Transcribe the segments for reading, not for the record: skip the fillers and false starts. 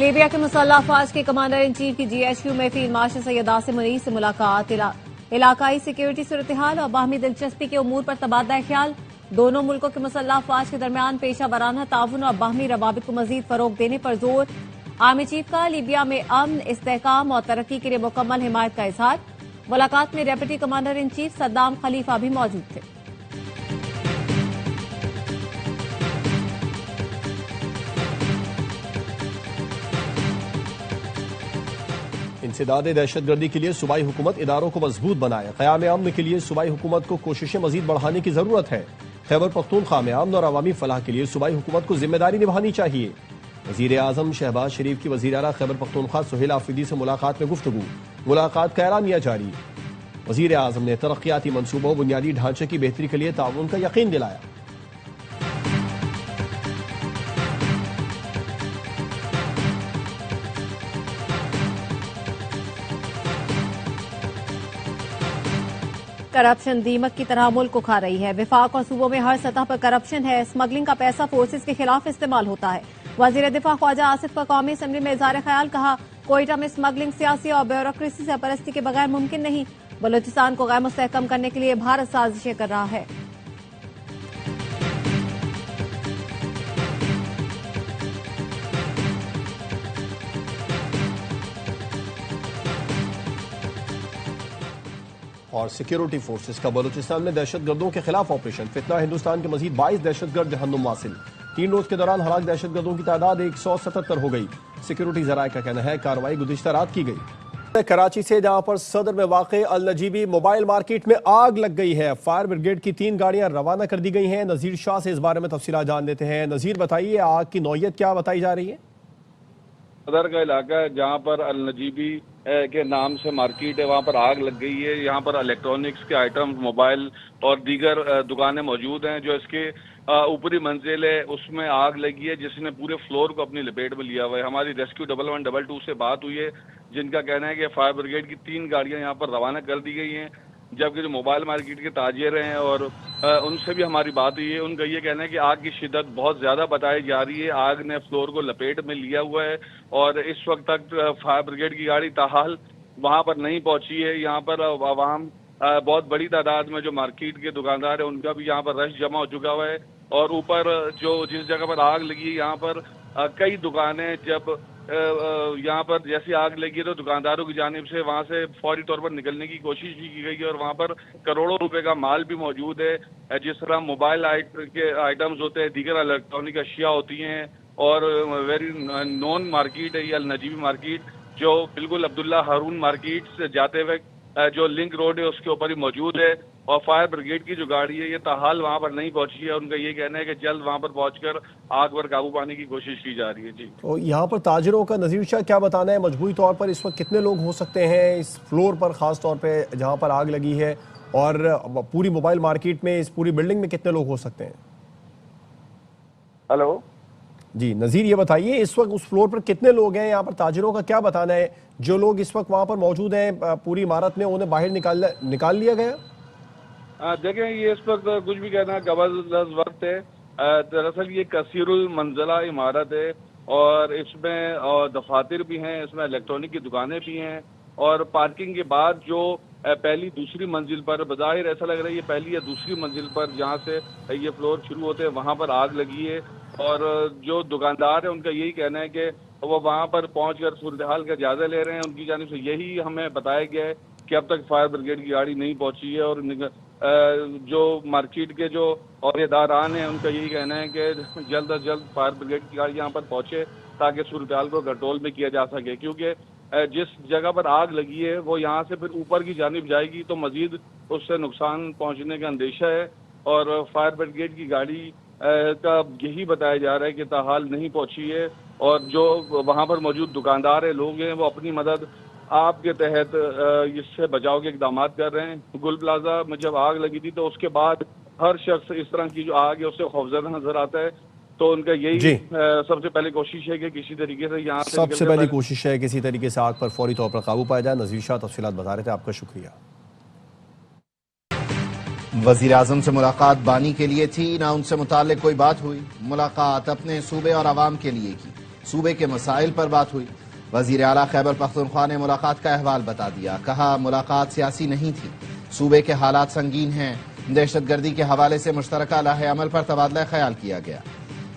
Libya کے مسلح افواج کے کمانڈر ان چیف کی GHQ میں فیلڈ مارشل سید عاصم منیر سے ملاقات، علاقائی سیکیورٹی صورتحال اور باہمی دلچسپی کے امور پر تبادلہ خیال۔ دونوں ملکوں کے مسلح افواج کے درمیان پیشہ ورانہ تعاون اور باہمی روابط کو مزید فروغ دینے پر زور۔ آرمی چیف کا لیبیا میں امن، استحکام اور ترقی کے لیے مکمل حمایت کا اظہار۔ ملاقات میں deputy commander in chief Saddam خلیفہ بھی موجود تھے۔ انسداد دہشت گردی کے لیے صوبائی حکومت اداروں کو مضبوط بنائے۔ قیام امن کے لیے صوبائی حکومت کو کوششیں مزید بڑھانے کی ضرورت ہے۔ خیبر پختونخوا میں امن اور عوامی فلاح کے لیے صوبائی حکومت کو ذمہ داری نبھانی چاہیے۔ وزیر اعظم شہباز شریف کی وزیر اعلیٰ خیبر پختونخوا سہیل آفریدی سے ملاقات میں گفتگو، ملاقات کا اعلامیہ جاری۔ وزیر اعظم نے ترقیاتی منصوبوں بنیادی ڈھانچے کی بہتری کے لیے تعاون کا یقین دلایا۔ کرپشن دیمک کی طرح ملک کو کھا رہی ہے۔ وفاق اور صوبوں میں ہر سطح پر کرپشن ہے۔ اسمگلنگ کا پیسہ فورسز کے خلاف استعمال ہوتا ہے۔ وزیر دفاع خواجہ آصف کا قومی اسمبلی میں اظہار خیال، کہا کوئٹہ میں اسمگلنگ سیاسی اور بیوروکریسی سرپرستی کے بغیر ممکن نہیں۔ بلوچستان کو غیر مستحکم کرنے کے لیے بھارت سازشیں کر رہا ہے۔ اور سیکیورٹی فورسز کا بلوچستان میں دہشت گردوں کے خلاف آپریشن، فتنہ ہندوستان کے مزید 22 دہشت گرد جہنم واصل۔ 3 روز کے دوران ہلاک دہشت گردوں کی تعداد 177 ہو گئی۔ سیکیورٹی ذرائع کا کہنا ہے کارروائی گزشتہ رات کی گئی۔ کراچی سے جہاں پر صدر میں واقع النجیبی موبائل مارکیٹ میں آگ لگ گئی ہے، فائر بریگیڈ کی 3 گاڑیاں روانہ کر دی گئی ہیں۔ نذیر شاہ سے اس بارے میں تفصیلات جان لیتے ہیں۔ نذیر بتائیے، آگ کی نوعیت کیا بتائی جا رہی ہے؟ صدر کا علاقہ ہے جہاں پر النجیبی کے نام سے مارکیٹ ہے، وہاں پر آگ لگ گئی ہے۔ یہاں پر الیکٹرانکس کے آئٹم، موبائل اور دیگر دکانیں موجود ہیں۔ جو اس کے اوپری منزل ہے اس میں آگ لگی ہے جس نے پورے فلور کو اپنی لپیٹ میں لیا ہوا ہے۔ ہماری ریسکیو 1122 سے بات ہوئی ہے جن کا کہنا ہے کہ فائر بریگیڈ کی 3 گاڑیاں یہاں پر روانہ کر دی گئی ہیں، جبکہ جو موبائل مارکیٹ کے تاجر ہیں اور ان سے بھی ہماری بات ہوئی ہے، ان کا یہ کہنا ہے کہ آگ کی شدت بہت زیادہ بتائی جا رہی ہے۔ آگ نے فلور کو لپیٹ میں لیا ہوا ہے اور اس وقت تک فائر بریگیڈ کی گاڑی تاحال وہاں پر نہیں پہنچی ہے۔ یہاں پر عوام بہت بڑی تعداد میں جو مارکیٹ کے دکاندار ہیں ان کا بھی یہاں پر رش جمع ہو چکا ہوا ہے، اور اوپر جو جس جگہ پر آگ لگی ہے یہاں پر کئی دکانیں، جب یہاں پر جیسی آگ لگی ہے تو دکانداروں کی جانب سے وہاں سے فوری طور پر نکلنے کی کوشش بھی کی گئی ہے، اور وہاں پر کروڑوں روپے کا مال بھی موجود ہے، جس طرح موبائل کے آئٹمز ہوتے ہیں، دیگر الیکٹرانک اشیاء ہوتی ہیں، اور ویری نون مارکیٹ ہے یہ النجیبی مارکیٹ، جو بالکل عبداللہ ہارون مارکیٹ سے جاتے ہوئے جو لنک روڈ ہے اس کے اوپر ہی موجود ہے۔ اور فائر بریگیڈ کی جو گاڑی ہے یہ تاحال وہاں پر نہیں پہنچی ہے۔ ان کا یہ کہنا ہے کہ جلد وہاں پر پہنچ کر آگ پر قابو پانے کی کوشش کی جا رہی ہے۔ جی، تو یہاں پر تاجروں کا نذیر شاہ کیا بتانا ہے؟ مجموعی طور پر اس وقت کتنے لوگ ہو سکتے ہیں اس فلور پر، خاص طور پہ جہاں پر آگ لگی ہے، اور پوری موبائل مارکیٹ میں، اس پوری بلڈنگ میں کتنے لوگ ہو سکتے ہیں؟ ہلو جی نذیر، یہ بتائیے اس وقت اس فلور پر کتنے لوگ ہیں؟ یہاں پر تاجروں کا کیا بتانا ہے؟ جو لوگ اس وقت وہاں پر موجود ہیں پوری عمارت میں، انہیں باہر نکال لیا گیا؟ دیکھیں، یہ اس وقت کچھ بھی کہنا قبل وقت ہے۔ دراصل یہ کثیر المنزلہ عمارت ہے اور اس میں دفاتر بھی ہیں، اس میں الیکٹرانک کی دکانیں بھی ہیں، اور پارکنگ کے بعد جو پہلی دوسری منزل پر، بظاہر ایسا لگ رہا ہے یہ پہلی یا دوسری منزل پر جہاں سے یہ فلور شروع ہوتے ہیں وہاں پر آگ لگی ہے، اور جو دکاندار ہیں ان کا یہی کہنا ہے کہ وہ وہاں پر پہنچ کر صورتحال کا جائزہ لے رہے ہیں۔ ان کی جانب سے یہی ہمیں بتایا گیا ہے کہ اب تک فائر بریگیڈ کی گاڑی نہیں پہنچی ہے، اور جو مارکیٹ کے جو عہدیداران ہیں ان کا یہی کہنا ہے کہ جلد از جلد فائر بریگیڈ کی گاڑی یہاں پر پہنچے تاکہ صورتحال کو کنٹرول میں کیا جا سکے، کیونکہ جس جگہ پر آگ لگی ہے وہ یہاں سے پھر اوپر کی جانب جائے گی تو مزید اس سے نقصان پہنچنے کا اندیشہ ہے، اور فائر بریگیڈ کی گاڑی کا یہی بتایا جا رہا ہے کہ تاحال نہیں پہنچی ہے، اور جو وہاں پر موجود دکاندار ہیں، لوگ ہیں، وہ اپنی مدد آپ کے تحت اس سے بچاؤ کے اقدامات کر رہے ہیں۔ گل پلازا میں جب آگ لگی تھی تو اس کے بعد ہر شخص اس طرح کی جو آگ ہے اس سے خوفزدہ نظر آتا ہے، تو ان کا یہی سب سے پہلے کوشش ہے کہ کسی طریقے سے یہاں سے سب سے پہلی کوشش ہے کسی طریقے سے آگ پر فوری طور پر قابو پایا جائے۔ نذیر شاہ تفصیلات بتا رہے تھے، آپ کا شکریہ۔ وزیر اعظم سے ملاقات بانی کے لیے تھی، نہ ان سے متعلق کوئی بات ہوئی۔ ملاقات اپنے صوبے اور عوام کے لیے کی۔ صوبے کے مسائل پر بات ہوئی۔ وزیر اعلیٰ خیبر پختونخوا نے ملاقات کا احوال بتا دیا، کہا ملاقات سیاسی نہیں تھی، صوبے کے حالات سنگین ہیں، دہشت گردی کے حوالے سے مشترکہ لائحہ عمل پر تبادلہ خیال کیا گیا۔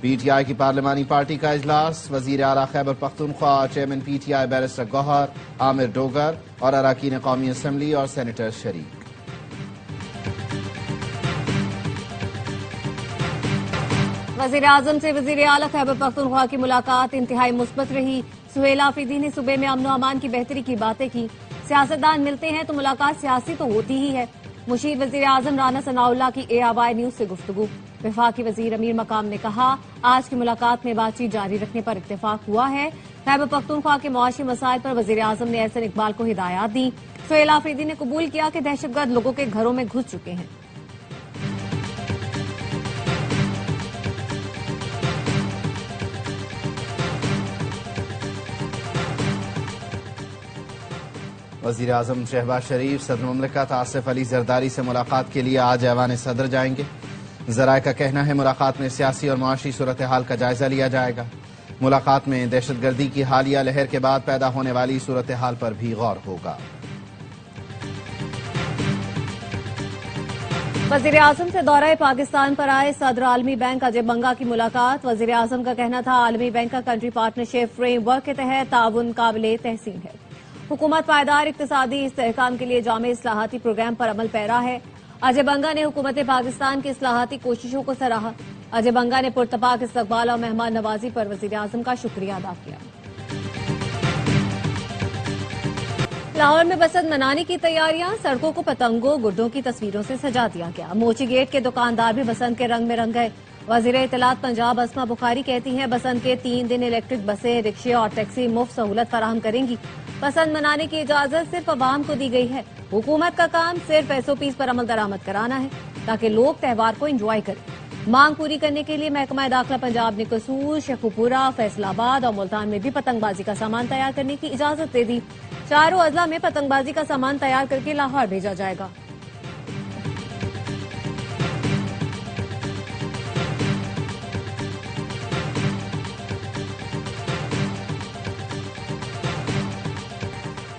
پی ٹی آئی کی پارلیمانی پارٹی کا اجلاس، وزیر اعلیٰ Khyber Pakhtunkhwa, chairman P T I barrister Gohar Aamir Dogar اور اراکین قومی اسمبلی اور سینیٹر شریک۔ وزیر اعظم سے وزیر اعلیٰ خیبر پختونخوا کی ملاقات انتہائی مثبت رہی۔ سہیل آفریدی نے صوبے میں امن و امان کی بہتری کی باتیں کی۔ سیاستدان ملتے ہیں تو ملاقات سیاسی تو ہوتی ہی ہے۔ مشیر وزیر اعظم رانا ثناء اللہ کی ARY نیوز سے گفتگو۔ وفاقی وزیر امیر مقام نے کہا، آج کی ملاقات میں بات چیت جاری رکھنے پر اتفاق ہوا ہے۔ خیبر پختونخوا کے معاشی مسائل پر وزیر اعظم نے احسن اقبال کو ہدایات دی۔ سہیل آفریدی نے قبول کیا کہ دہشت گرد لوگوں کے گھروں میں گھس چکے ہیں۔ وزیر اعظم شہباز شریف صدر مملکت آصف علی زرداری سے ملاقات کے لیے آج ایوان صدر جائیں گے۔ ذرائع کا کہنا ہے ملاقات میں سیاسی اور معاشی صورتحال کا جائزہ لیا جائے گا۔ ملاقات میں دہشت گردی کی حالیہ لہر کے بعد پیدا ہونے والی صورتحال پر بھی غور ہوگا۔ وزیر اعظم سے دورہ پاکستان پر آئے صدر عالمی بینک اجے بنگا کی ملاقات۔ وزیر اعظم کا کہنا تھا، عالمی بینک کا کنٹری پارٹنرشپ فریم ورک کے تحت تعاون قابل تحسین ہے۔ حکومت پائیدار اقتصادی استحکام کے لیے جامع اصلاحاتی پروگرام پر عمل پیرا ہے۔ اجے بنگا نے حکومت پاکستان کی اصلاحاتی کوششوں کو سراہا۔ اجے بنگا نے پرتپاک استقبال اور مہمان نوازی پر وزیر اعظم کا شکریہ ادا کیا۔ لاہور میں بسنت منانے کی تیاریاں، سڑکوں کو پتنگوں گڈوں کی تصویروں سے سجا دیا گیا۔ موچی گیٹ کے دکاندار بھی بسنت کے رنگ میں رنگ گئے۔ وزیر اطلاعات پنجاب اسما بخاری کہتی ہیں، بسنت کے 3 دن الیکٹرک بسیں، رکشے اور ٹیکسی مفت سہولت فراہم کریں گی۔ بسنت منانے کی اجازت صرف عوام کو دی گئی ہے۔ حکومت کا کام صرف SOPs پر عمل درآمد کرانا ہے تاکہ لوگ تہوار کو انجوائے کریں۔ مانگ پوری کرنے کے لیے محکمہ داخلہ پنجاب نے قصور، شیخوپورہ، فیصل آباد اور ملتان میں بھی پتنگ بازی کا سامان تیار کرنے کی اجازت دے دی۔ چاروں اضلاع میں پتنگ بازی کا سامان تیار کر کے لاہور بھیجا جائے گا۔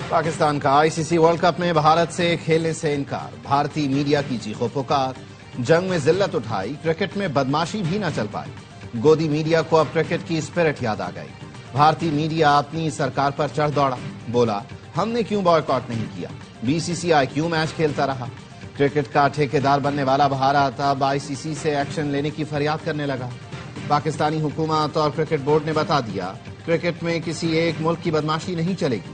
پاکستان کا ICC ورلڈ کپ میں بھارت سے کھیلنے سے انکار، بھارتی میڈیا کی چیخو پکار، جنگ میں ذلت اٹھائی، کرکٹ میں بدماشی بھی نہ چل پائی۔ گودی میڈیا کو اب کرکٹ کی اسپرٹ یاد آ گئی۔ بھارتی میڈیا اپنی سرکار پر چڑھ دوڑا، بولا ہم نے کیوں بائیکاٹ نہیں کیا، BCCI کیوں میچ کھیلتا رہا۔ کرکٹ کا ٹھیکیدار بننے والا بھارت اب ICC سے ایکشن لینے کی فریاد کرنے لگا۔ پاکستانی حکومت اور کرکٹ بورڈ نے بتا دیا، کرکٹ میں کسی ایک ملک کی بدماشی نہیں چلے گی۔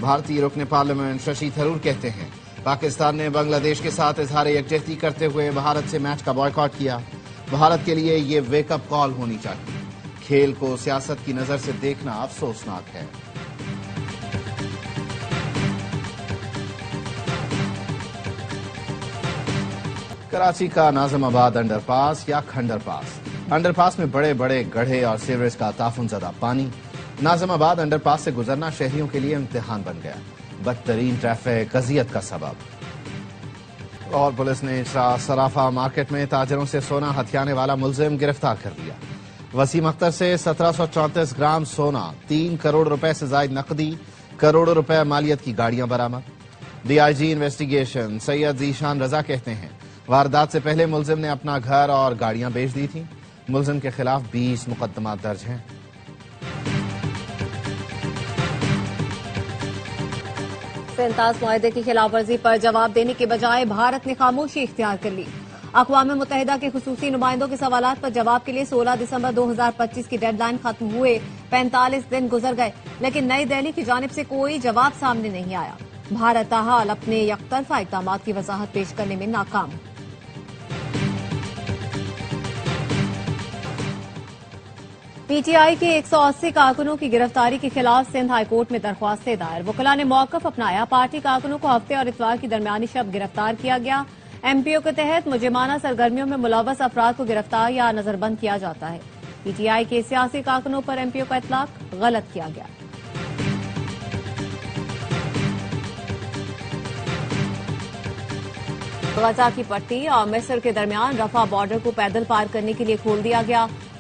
بھارتی رکن پارلیمنٹ ششی تھرور کہتے ہیں، پاکستان نے بنگلہ دیش کے ساتھ اظہار یکجہتی کرتے ہوئے بھارت سے میچ کا بائیکاٹ کیا۔ بھارت کے لیے یہ ویک اپ کال ہونی چاہیے۔ کھیل کو سیاست کی نظر سے دیکھنا افسوسناک ہے۔ کراچی کا ناظم آباد انڈر پاس یا کھنڈر پاس، انڈر پاس میں بڑے بڑے گڑھے اور سیوریج کا تعفن زدہ پانی۔ ناظم آباد انڈر پاس سے گزرنا شہریوں کے لیے امتحان بن گیا، بدترین ٹریفک اذیت کا سبب۔ اور پولیس نے صرافہ مارکیٹ میں تاجروں سے سونا ہتھیانے والا ملزم گرفتار کر لیا۔ وسیم اختر سے 1734 گرام سونا، 3 کروڑ روپے سے زائد نقدی، کروڑوں روپے مالیت کی گاڑیاں برآمد۔ DIG انویسٹیگیشن سید ذیشان رضا کہتے ہیں، واردات سے پہلے ملزم نے اپنا گھر اور گاڑیاں بیچ دی تھیں۔ ملزم کے خلاف 20 مقدمات درج ہیں۔ سینتاس معاہدے کی خلاف ورزی پر جواب دینے کے بجائے بھارت نے خاموشی اختیار کر لی۔ اقوام متحدہ کے خصوصی نمائندوں کے سوالات پر جواب کے لیے 16 دسمبر 2025 کی ڈیڈ لائن ختم ہوئے 45 دن گزر گئے، لیکن نئی دہلی کی جانب سے کوئی جواب سامنے نہیں آیا۔ بھارت تاحال اپنے یک طرفہ اقدامات کی وضاحت پیش کرنے میں ناکام۔ PTI کے 180 کارکنوں کی گرفتاری کے خلاف سندھ ہائی کورٹ میں درخواستیں دائر۔ وکلاء نے موقف اپنایا، پارٹی کارکنوں کو ہفتے اور اتوار کی درمیانی شب گرفتار کیا گیا۔ MPO کے تحت مجرمانہ سرگرمیوں میں ملوث افراد کو گرفتار یا نظر بند کیا جاتا ہے۔ PTI کے سیاسی کارکنوں پر MPO کا اطلاق غلط کیا گیا۔ غزہ کی پٹی اور مصر کے درمیان رفح بارڈر کو پیدل پار کرنے کے لیے کھول دیا گیا۔